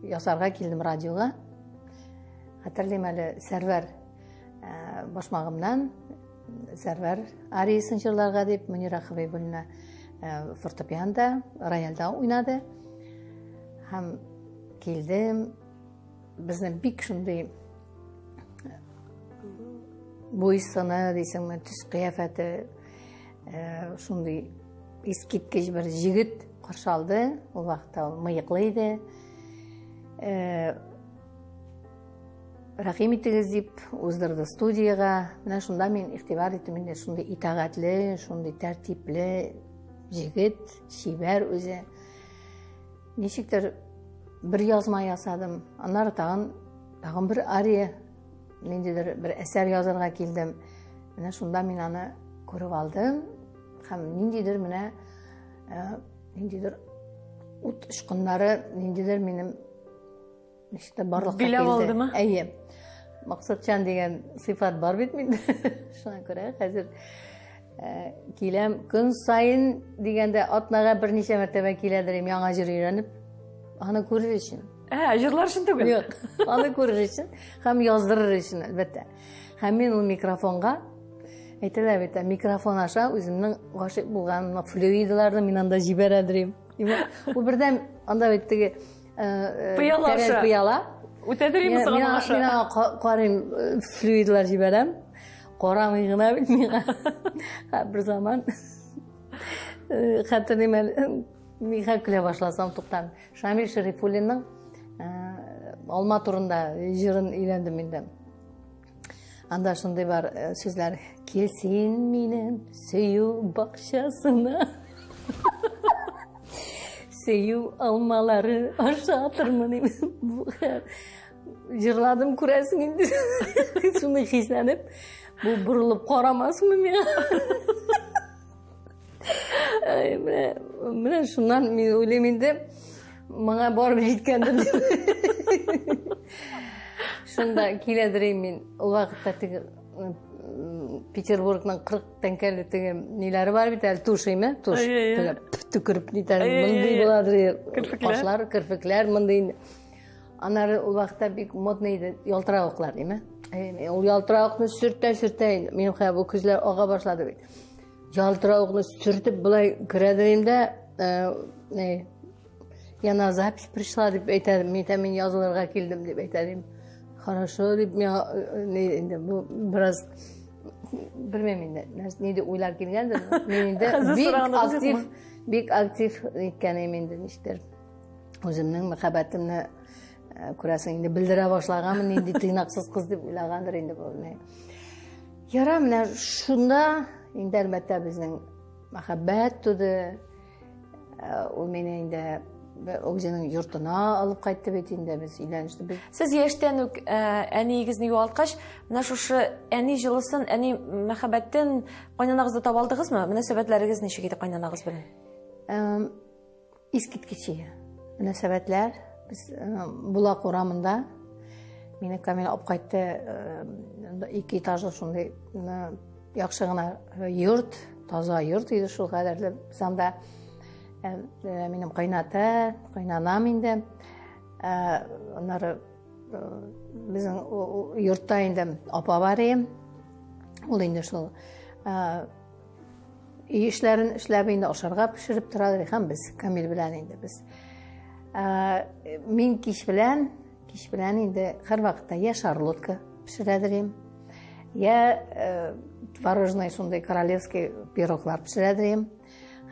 ясарга килдем радиога. Хәтерлим әле Сәрвәр башмагымнан Сәрвәр ариясын җырларга дип Мөнира Хәбибуллина фортепианда, рояльда уйнады. Һәм килдем. Безнең бик шундый буйсыны дисеңме, төс кыяфәте шундый искиткеч бер җегет каршы алды. Ул вакытта ул мыеклы иде. Рәхим итегез дип уздырды студияга. Менә шунда мин игътибар иттем, инде шундый итагатьле, шундый тәртипле җегет, шибәр үзе. Ничектер бер язма ясадым. Аннары тагын бер ария, ниндидер бер әсәр язарга килдем. Менә шунда мин аны күреп алдым. Һәм ниндидер менә ниндидер ут ышкыннары, ниндидер минем ниште барлыкка килде. Биләп алдымы? Әйе. Максатчан дигән сыйфат бар бит миндә. Шуңа күрә хәзер Киләм, көн сайын дигәндә атнага берничә мәртәбә киләдерем яңа җыр өйрәнеп, аны күрер өчен. Җырлар өчен түгел. Юк, аны күрер өчен һәм яздырыр өчен, әлбәттә. Һәм мин ул микрофонга әйтәләр бит, микрофон аша үземнең гашык булган флюидларны мин анда җибәрәдерем. Ул бердән анда бит теге пыяла. Үтәдерим сыган аша. Мин карыйм флюидлар җибәрәм. Карамый гына бит миңа. Бер заман хәтта миңа көлә башласам туктам. Шамил Шәрифуллинның Алма турында җырын өйрәндем инде. Анда шундый бар сүзләр. Келсин минем сөю бакчасына. Сөю алмалары ашатырмын. Җырладым күрәсең инде. Шуны хисләнеп, бу бурылып карамасмы миңа? Менә шуннан мин уйлыйм инде, моңа барып җиткәндер дип. Шунда киләдерем мин. Ул вакытта теге Петербургның 40 тәңкәле теге ниләре бар бит әле, тушыймы? Туш. Төкереп нитәр, мондый буладыр. Башлар, кирпекләр мондый инде. Анары ул вакытта бик модный иде, ялтыравыклар, диме? Ул ялтыравыкны сөртә, минем бу күзләр ага башлады бит. Ялтыравыкны сөртеп булай керәдерем дә, яна запись пришла дип әйтәм, мин язылырга килдем дип әйтәм. Хорошо дип инде бу бераз белмәм инде, нидә уйлар килгәндер. Мин инде бик актив икәнем инде ништер. Үземнең мәхәббәтемне күрәсең инде белдерә башлаганмын, инде тыйнаксыз кыз дип уйлагандыр инде бу. Яра, менә шунда инде әлбәттә безнең мәхәббәт туды. Ул мине инде үзенең йортына алып кайтты бит инде без өйләнештә. Сез яшьтән үк әниегезне югалткач, менә шушы әни җылысын, әни мәхәббәтен кайнанагызда таба алдыгызмы? Мөнәсәбәтләрегез ничек иде кайнанагыз белән? Искиткече мөнәсәбәтләр. Biz Bulaq урамында мине Камил алып кайтты, 2 этажлы шундый яхшы гына йорт, таза йорт иде шул кадәрле. Без анда минем кайнанам инде. Аннары безнең йортта инде апа бар иде. Ул инде шул эшләрен эшләп инде ашарга пешереп торалар һәм без Камил белән инде без мин кич белән инде һәр вакытта я шарлотка пешерәдерем, я творожный шундый королевский пироглар пешерәдерем.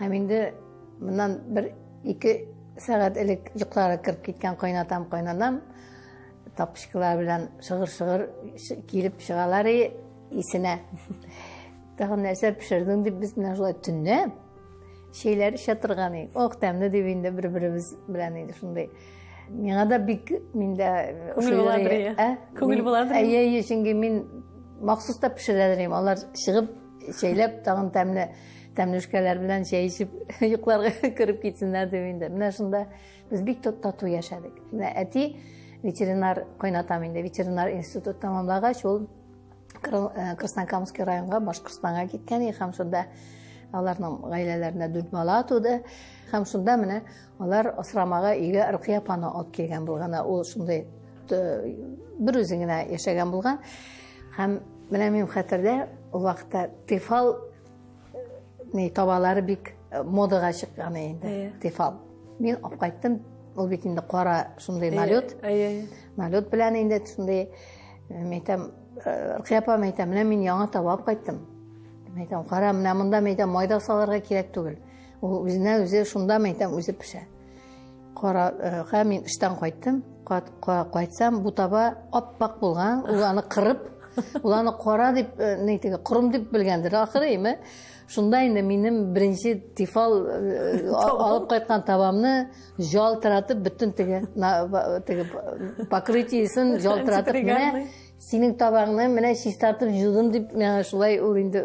Һәм инде моннан 1-2 сәгать элек йокларга кирип киткән кайнанам тапчыклар белән шыгыр килеп чыгалар исенә. Тагын нәрсә пешердең дип без менә шулай төнне şeyler şatırgan ек. Ох, тәмле дип инде бер-беребез белән инде шундый. Миңа да бик миндә күңел буладыр. Әйе, чөнки мин махсус та пешерәдерем. Алар чыгып, шәйләп тагын тәмлешкәләр белән чәй ичеп, йокларга кирип китсеннәр дип инде. Менә шунда без бик тату яшәдек. Менә әти ветеринар кайнатам инде, ветеринар институт тәмамлагач, ул Краснокамский районга, Башкортстанга киткән һәм шунда аларның гаиләләрендә 4 бала туды. Һәм шунда менә алар асрамага өйгә Рукия апаны алып килгән булган. Ул шундай бер үзе генә яшәгән булган. Һәм менә минем хәтердә ул вакытта тефал табалары бик модага чыккан инде. Тефал. Мин алып кайттым. Ул бит инде кара шундай налет. Налет белән инде шундай мәйтәм Рукия апа мәйтәм, менә мин яңа таба алып кайттым. Мәйтәм, кара, менә монда мәйтәм майда саларга кирәк түгел. Ул үзенә үзе шунда мәйтәм үзе пешә. Кара, һәм мин эштән кайттым. Кайтсам, бу таба аппак булган, ул аны кырып, ул аны кара дип, нәйтеге, кырым дип белгәндер ахырыймы? Шунда инде минем беренче тефал алып кайткан табамны жалтыратып, бүтән теге покрытиесен жалтыратып, менә синең табагыңны менә чистартып жудым дип, менә шулай ул инде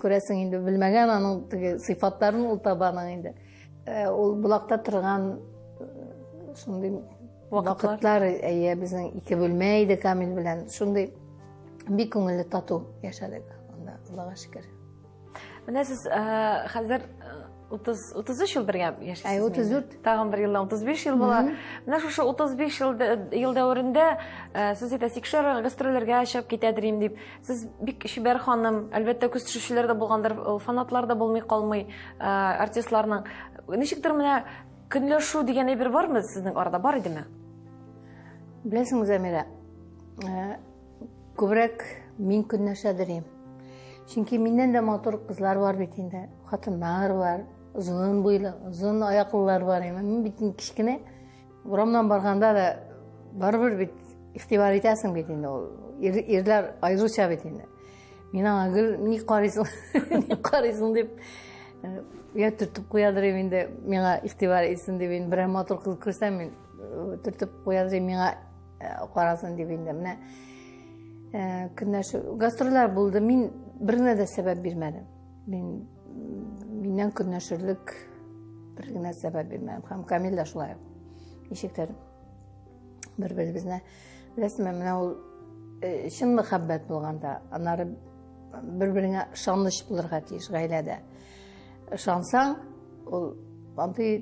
күрәсең инде белмәгән аның теге сыйфатларын ул табаның инде. Ул Булакта торган шундый вакытлар, әйе, безнең 2 бүлмә иде Камил белән. Шундый бик күңелле тату яшәдек анда, Аллага шөкер. Менә сез хәзер 33 ел бергә яшисез. 34. Тагын бер елдан 35 ел була. Менә шушы 35 ел дәверендә сез әйтәсез, гастрольләргә чыгып китәдерим дип. Сез бик шибәр ханым, әлбәттә күз төшүчеләр дә булгандыр, фанатлар да булмый калмый, артистларның. Ничектер менә көнләшү дигән әйбер бармы сезнең арада, бар идеме? Беләсеңез, Әмирә, күбрәк мин көнләшәдерим. Чөнки миннән дә матур кызлар бар бит инде, хатыннар бар, озын буйлы, озын аяклылар бар. Мин бит кичкенә урамнан барганда да барбыр бит игътибар итәсең бит инде. Ирләр айрыча бит инде. Мин аңа гел ни карыйсың дип я төртүп куядыр инде, миңа игътибар итсен дип, бер матур кыз күрсәм, мин төртүп куядыр, миңа карасын дип инде. Менә көнләшү, гастрольләр булды. Мин берне дә сәбәп бирмәдем. Миннән көнләшерлек бер генә сәбәп бирмәдем. Һәм Камил да шулай. Ничектер бер-беребезне беләсезме, менә ул чын мәхәббәт булганда, аннары бер-береңә ышаныч булырга тиеш гаиләдә. Ышансаң, ул андый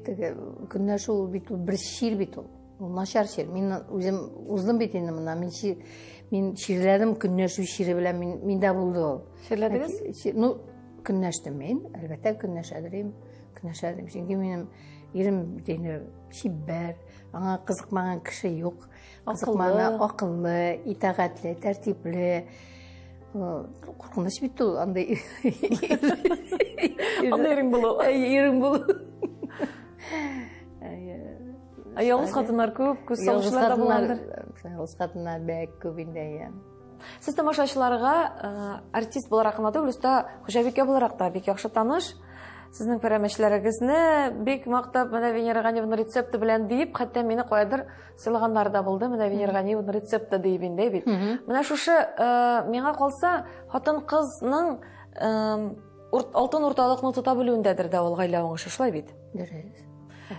көнләшү бит, бер шир бит ул. Ул начар шир. Мин үзем уздым бит инде монда. Мин ширләдем, көнләшү шире белән миндә булды ул. Ширләдегез? Ну, көнләштем мин, әлбәттә көнләшәдерим. Чөнки минем ирем бит инде шибәр, аңа кызыкмаган кеше юк. Кызыкмаган, акыллы, итәгатьле, тәртипле. Куркыныч бит ул, андай. Андай ирем булу. Ирем булу. Ялгыз хатыннар күп, күз салышлар да булгандыр. Ялгыз хатыннар бәк күп инде. Сез тамашачыларга артист буларак кына түгел, хуҗабикә буларак та бик яхшы таныш. Сезнең пәрәмәчләрегезне бик мактап, менә Венера Ганиеваның рецепты белән дип, хәтта мине кайдыр сыйлаганнар да булды. Менә Венера Ганиеваның рецепты дип инде бит. Менә шушы миңа калса, хатын-кызның алтын урталыкны тота белүендәдер дә ул гаилә уңышы, шулай бит. Дөрес.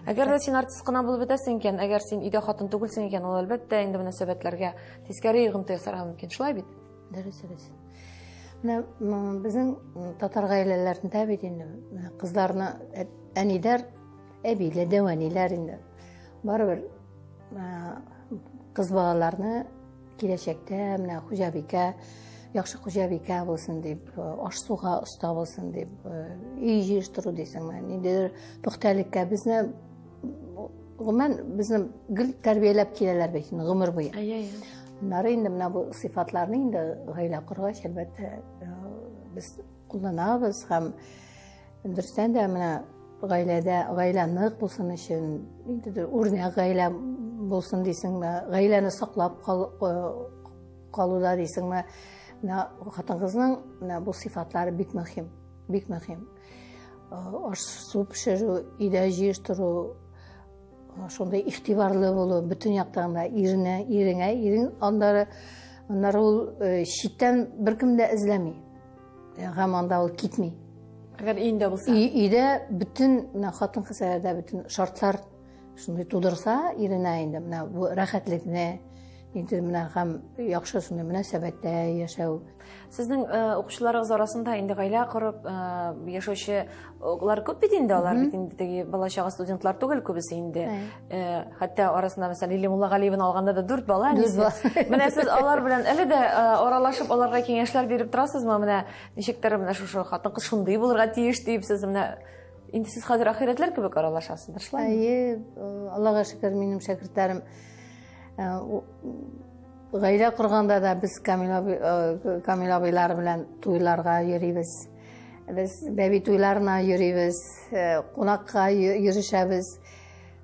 Әгәр дә син артист кына булып бетәсең икән, әгәр син өйдә хатын түгелсең икән, ул әлбәттә инде мөнәсәбәтләргә тискәре йогынты ясарга мөмкин, шулай бит. Дөрес. Менә безнең татар гаиләләрендә бит инде кызларны әниләр, әбиләр, дәваниләр инде барыбер кыз балаларны киләчәктә менә хуҗабикә, яхшы хуҗабикә булсын дип, аш-суга оста булсын дип, үй җыештыру дисеңме, ниндидер пөхтәлеккә безне гел тәрбияләп киләләр бит инде гомер буе. Нары инде менә бу сыйфатларны инде гаилә коргач, әлбәттә без кулланабыз һәм дөрестән дә менә гаилә нык булсын өчен, ниндидер үрнәк гаилә булсын дисеңме, гаиләне саклап калуда дисеңме, менә хатын-кызның менә бу сыйфатлары бик мөһим, бик мөһим. Аш-су пешерү, өйдә җыештыру, шундай игътибарлы булу, бүтән яктан да ирең аннары ул читтән беркем дә эзләми. Һәм анда ул китми. Әгәр өйдә булса. Өйдә бүтән менә хатын-кызларда бүтән шартлар шундай тудырса, иренә инде менә бу рәхәтлекне, инде менә һәм яхшы шундай мөнәсәбәттә яшәү. Сезнең укучыларыгыз арасында инде гаилә корып яшәүче улар күп бит инде, алар бит инде теге балачагы студентлар түгел күбесе инде. Хәтта арасында мәсәлән Лилия Муллагалиеваны алганда да 4 бала. Менә сез алар белән әле дә аралашып, аларга киңәшләр биреп торасызмы? Менә ничектер менә шушы хатын-кыз шундый булырга тиеш дип, сез менә инде сез хәзер ахирәтләр кебек аралашасыздыр, шулай. Аллага шөкер, минем шәкертләрем гаилә корганда да без Камил абыйлар белән туйларга йөрибез. Без бәби туйларына йөрибез, кунакка йөрешәбез.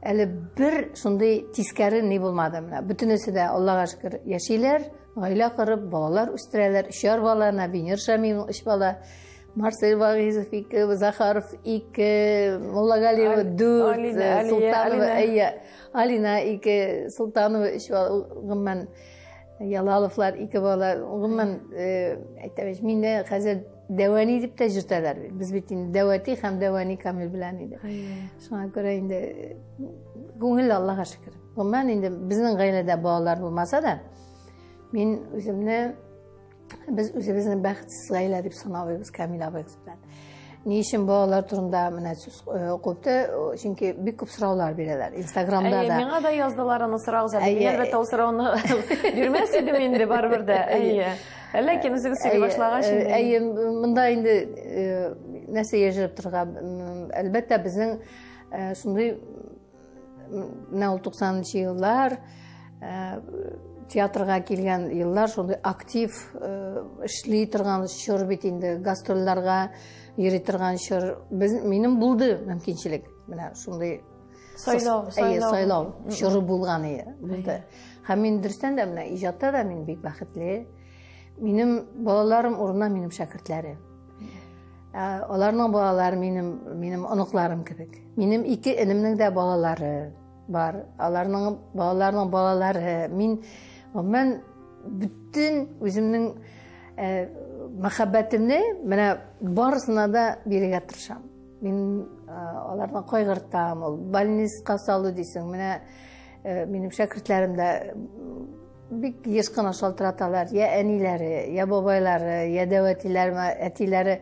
Әле бер шундый тискәре ни булмады менә. Бөтенесе дә Аллага шөкер яшиләр, гаилә корып, балалар үстерәләр. 3 балаларына Венера Шамилова 3 бала, Марсель Вагизов 2, Захаров 2, Муллагалиева 4, Султанова Алина 2, Султанова 3 бала, гомумән Ялаловлар 2 бала, гомумән әйтәбез, мине хәзер дәвани дип тә җиртәләр. Без бит инде дәвати һәм дәвани Камил белән иде. Шуңа күрә инде күңел Аллага шөкер. Гомумән инде безнең гаиләдә балалар булмаса да, мин үземне без үзебезне бәхетсез гаилә дип санабыз Камил абыйгыз белән. Ни өчен балалар турында менә сүз купты, чөнки бик күп сораулар бирәләр. Инстаграмда да. Миңа да яздылар аны сорагыз. Мин әлбәттә ул сорауны бирмәс идем инде барыбер дә. Ләкин үзегез сөйли башлагач инде. Монда инде нәрсә яшәп торган. Әлбәттә безнең шундый 90-нчы еллар театрга килгән еллар, шундый актив эшли торган чор бит инде, гастрольләргә йөри торган чор. Минем булды мөмкинчелек. Менә шундый сайлау чоры булган булды. Һәм мин дөрестән дә менә иҗатта да мин бик бәхетле. Минем балаларым урынына минем шәкертләре. Аларның балалары минем оныкларым кебек. Минем ике энемнең дә балалары бар. Аларның балалары. Мен бүтән үземнең мәхәббәтемне менә барысына да бирергә тырышам. Мин аларны кайгыртам, ул больницага салу дисең, менә минем шәкертләрем дә бик еш кына шалтыраталар. Я әниләре, я бабайлары, я дәвәтиләре, әтиләре.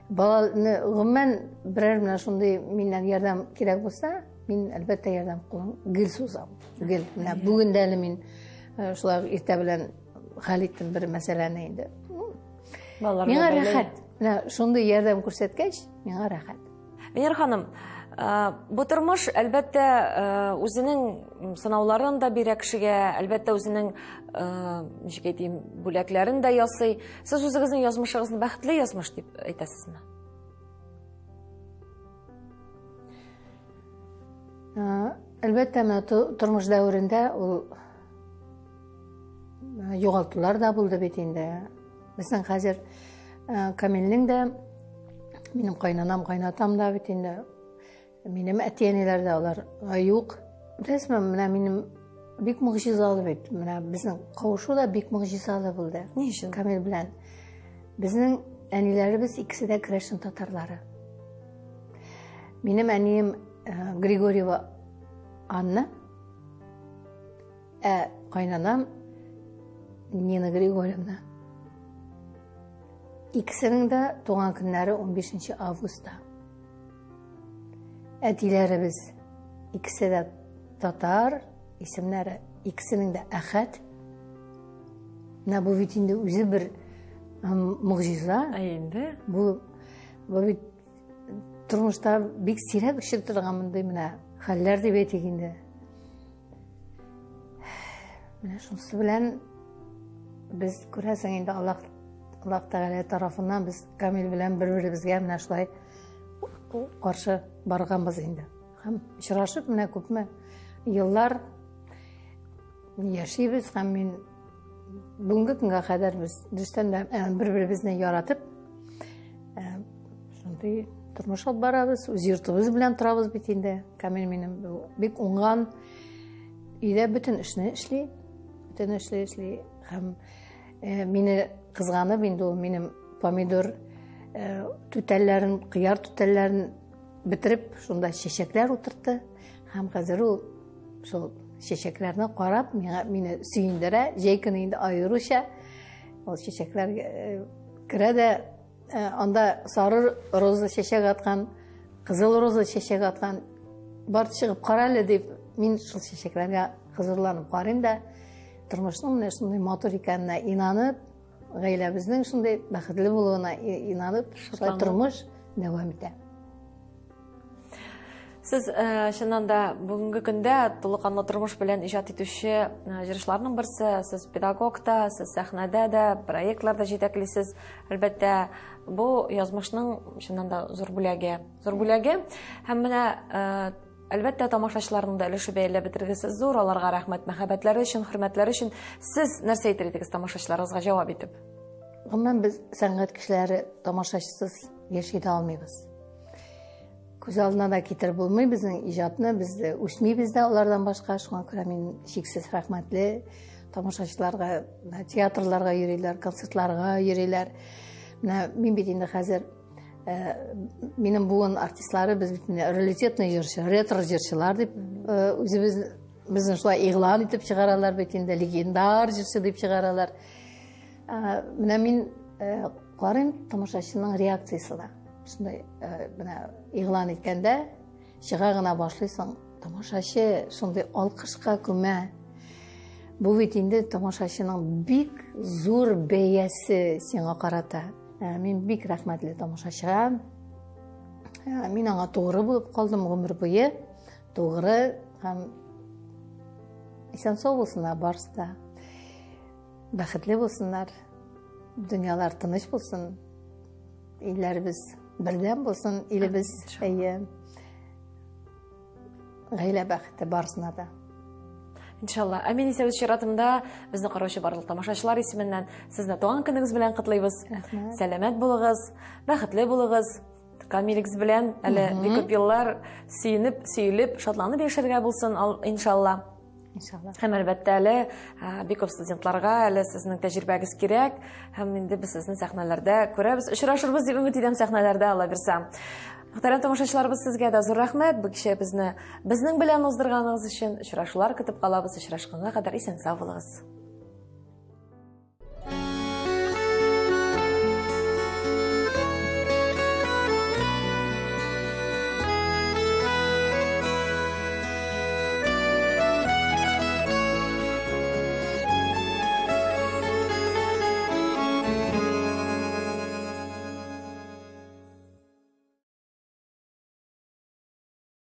Баланы гомумән берәр менә шундый миннән ярдәм кирәк булса, мин әлбәттә ярдәм кулын гел сузам. Гел. Менә бүген дә мин шулай иртә белән хәл иттем бер мәсьәләне инде. Миңа рәхәт. Менә шундый ярдәм күрсәткәч, миңа рәхәт. Венера ханым, бу тормыш әлбәттә үзенең сынауларын да бирә кешегә, әлбәттә үзенең ничек әйтим, бүләкләрен дә ясый. Сез үзегезнең язмышыгызны бәхетле язмыш дип әйтәсезме? Әлбәттә, тормыш дәверендә ул югалтулар да булды бит инде. Безнең хәзер Камилнең дә, минем кайнанам, кайнатам да бит инде. Минем әти-әниләр дә алар юк. Рәсмән менә минем бик мөгъҗизалы бит. Менә безнең кавышу да бик мөгъҗизалы булды. Ни өчен? Камил белән. Безнең әниләребез икесе дә Крәшин татарлары. Минем әнием Григорьева Анна, кайнанам Нина Григорьевна. Икесенең дә туган көннәре 15 августта. Әтиләребез икесе дә татар, исемнәре икесенең дә Әхәт. Менә бу бит инде үзе бер мөгъҗиза. Инде Бу бит тормышта бик сирәк очрый торган мондый менә хәлләр дип әйтик инде. Менә шунысы белән без күрәсең инде Аллаһ Тәгалә тарафыннан без Камил белән бер-беребезгә менә шулай каршы барганбыз инде. Һәм очрашып менә күпме еллар яшибез һәм мин бүгенге көнгә кадәр без дөрестән дә бер-беребезне яратып шундый тормыш алып барабыз, үз йортыбыз белән торабыз бит инде. Камил минем бик уңган, өйдә бөтен эшне эшли, һәм мине кызганып инде ул минем помидор түтәлләрен, кыяр түтәлләрен бетереп, шунда чәчәкләр утыртты. Һәм хәзер ул шул чәчәкләрне карап, мине сөендерә, җәй көне инде аеруча ул чәчәкләр керә дә, анда сары роза чәчәк аткан, кызыл роза чәчәк аткан, бар чыгып кара әле дип, мин шул чәчәкләргә хозурланып карыйм да, тормышның менә шундый матур икәненә инанып, гаиләбезнең шундый бәхетле булуына инанып, шулай тормыш дәвам итә. Сез чыннан да бүгенге көндә тулыканлы тормыш белән иҗат итүче җырчыларның берсе, сез педагог та, сез сәхнәдә дә, проектларда җитәклисез. Әлбәттә, бу язмышның чыннан да зур бүләге. Һәм менә әлбәттә тамашачыларның да өлеше бәяләп бетергесез зур. Аларга рәхмәт, мәхәббәтләре өчен, хөрмәтләре өчен. Сез нәрсә әйтер идегез тамашачыларыгызга җавап итеп? Гомумән без сәнгать кешеләре тамашачысыз яши дә алмыйбыз. Күз алдына да китереп булмый безнең иҗатны, без үсмибез дә алардан башка. Шуңа күрә мин шиксез рәхмәтле тамашачыларга, театрларга йөриләр, концертларга йөриләр. Менә мин бит инде хәзер минем буын артистлары без бит раритетный җырчы, ретро җырчылар дип безне шулай игълан итеп чыгаралар бит инде, легендар җырчы дип чыгаралар. Менә мин карыйм тамашачының реакциясына. шундай менә игълан иткәндә чыга гына башлыйсың, тамашачы шундай алкышка күмә. Бу бит инде тамашачының бик зур бәясе сиңа карата. Мин бик рәхмәтле тамашачыга. Мин аңа тугры булып калдым гомер буе. Тугры һәм исән сау булсыннар барысы да. Бәхетле булсыннар. Дөньялар тыныч булсын. Илләребез бердәм булсын, илебез гаилә бәхете барысына да. Иншалла. Амин исә үз чиратымда безне караучы барлык тамашачылар исеменнән сезне туган көнегез белән котлыйбыз. Сәламәт булыгыз, бәхетле булыгыз. Камилегез белән әле бик күп еллар сөенеп, сөйлеп, шатланып яшәргә булсын иншалла. Иншалла. Һәм әлбәттә әле бик күп студентларга әле сезнең тәҗрибәгез кирәк. Һәм инде без сезне сәхнәләрдә күрәбез, очрашырбыз дип өмет итәм сәхнәләрдә, Алла бирсә. Мөхтәрәм тамашачыларыбыз, сезгә дә зур рәхмәт. Бу кичә безнең белән уздырганыгыз өчен очрашулар көтеп калабыз. Очрашканга кадәр исән сау булыгыз.